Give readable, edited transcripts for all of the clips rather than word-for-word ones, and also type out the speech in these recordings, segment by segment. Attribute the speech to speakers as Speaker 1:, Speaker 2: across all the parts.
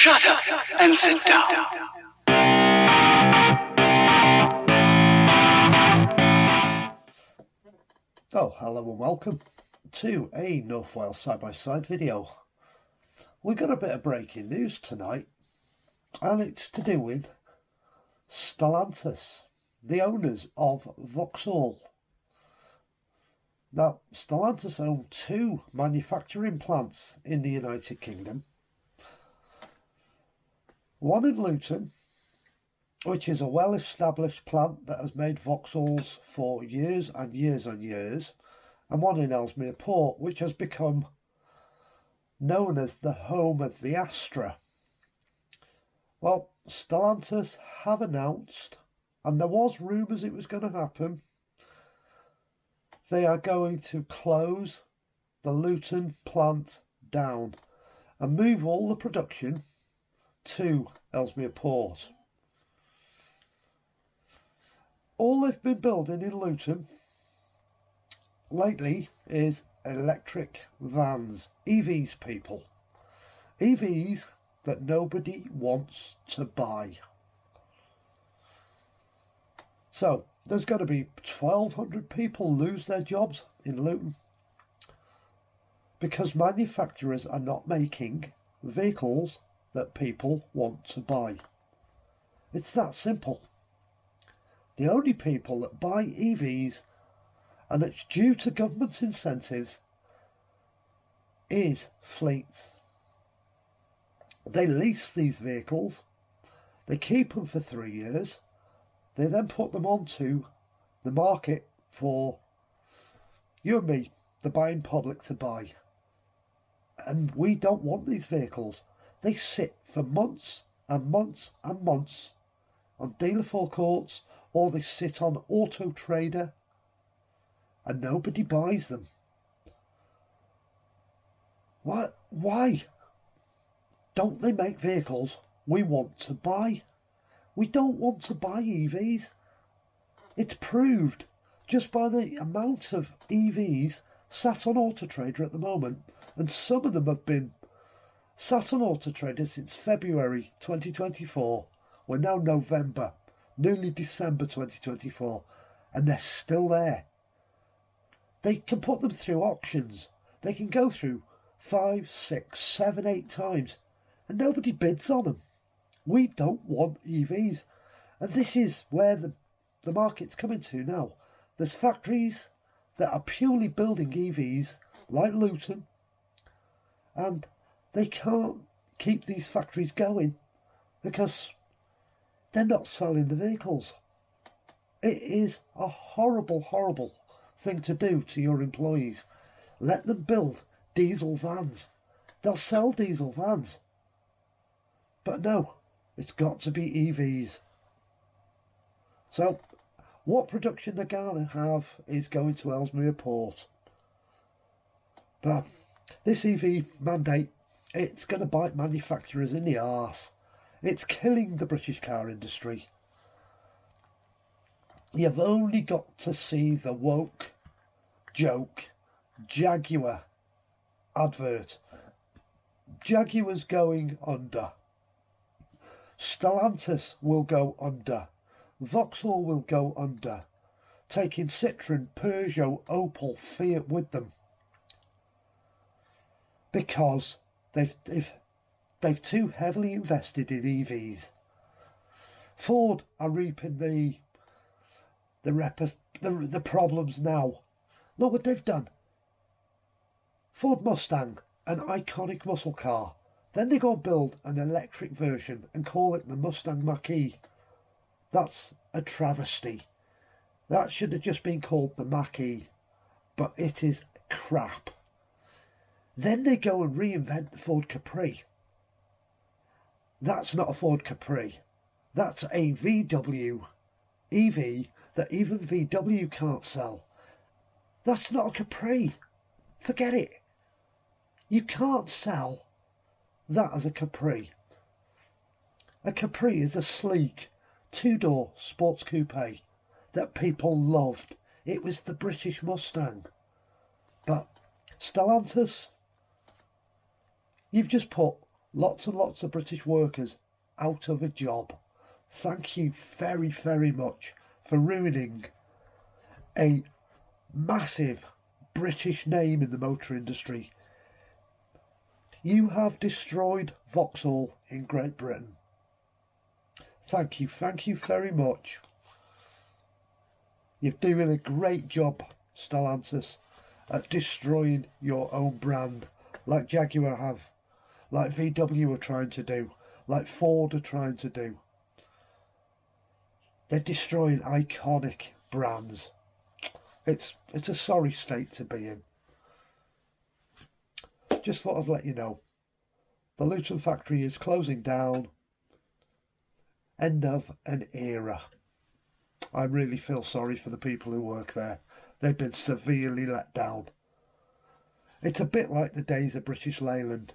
Speaker 1: Shut up and sit down.
Speaker 2: Oh, hello and welcome to a North Wales side-by-side video. We've got a bit of breaking news tonight, and it's to do with Stellantis, the owners of Vauxhall. Now, Stellantis own two manufacturing plants in the United Kingdom. One in Luton, which is a well-established plant that has made Vauxhalls for years and years and years, and one in Ellesmere Port, which has become known as the home of the Astra. Well, Stellantis have announced, and there was rumours it was going to happen, they are going to close the Luton plant down and move all the production to Ellesmere Port. All they've been building in Luton lately is electric vans, EVs, people. EVs that nobody wants to buy. So there's going to be 1,200 people lose their jobs in Luton because manufacturers are not making vehicles that people want to buy. It's that simple. The only people that buy EVs, and it's due to government incentives, is fleets. They lease these vehicles, they keep them for 3 years, they then put them onto the market for you and me, the buying public, to buy. And we don't want these vehicles. They sit for months and months and months on dealer forecourts, or they sit on Auto Trader, and nobody buys them. What? Why don't they make vehicles we want to buy? We don't want to buy EVs. It's proved just by the amount of EVs sat on Auto Trader at the moment, and some of them have been sat on Auto Trader since February 2024. We're now November, nearly December 2024, and they're still there. They can put them through auctions. They can go through 5, 6, 7, 8 times, and nobody bids on them. We don't want EVs. And this is where the market's coming to now. There's factories that are purely building EVs, like Luton, and they can't keep these factories going because they're not selling the vehicles. It is a horrible, horrible thing to do to your employees. Let them build diesel vans. They'll sell diesel vans. But no, it's got to be EVs. So, what production they're going to have is going to Ellesmere Port. But this EV mandate, it's going to bite manufacturers in the arse. It's killing the British car industry. You've only got to see the woke joke Jaguar advert. Jaguar's going under. Stellantis will go under. Vauxhall will go under, taking Citroën, Peugeot, Opel, Fiat with them, because they've too heavily invested in EVs. Ford are reaping the problems now. Look what they've done. Ford Mustang, an iconic muscle car. Then they go and build an electric version and call it the Mustang Mach-E. That's a travesty. That should have just been called the Mach-E, but it is crap. Then they go and reinvent the Ford Capri. That's not a Ford Capri. That's a VW EV that even VW can't sell. That's not a Capri. Forget it. You can't sell that as a Capri. A Capri is a sleek 2-door sports coupe that people loved. It was the British Mustang. But Stellantis, you've just put Lots and lots of British workers out of a job. Thank you very, very much for ruining a massive British name in the motor industry. You have destroyed Vauxhall in Great Britain. Thank you very much. You're doing a great job, Stellantis, at destroying your own brand, like Jaguar have, like VW are trying to do, like Ford are trying to do. They're destroying iconic brands. It's a sorry state to be in. Just thought I'd let you know. The Luton factory is closing down. End of an era. I really feel sorry for the people who work there. They've been severely let down. It's a bit like the days of British Leyland.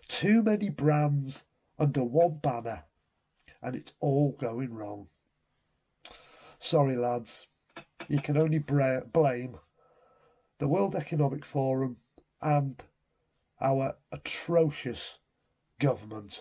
Speaker 2: Too many brands under one banner, and it's all going wrong. Sorry, lads. You can only blame the World Economic Forum and our atrocious government.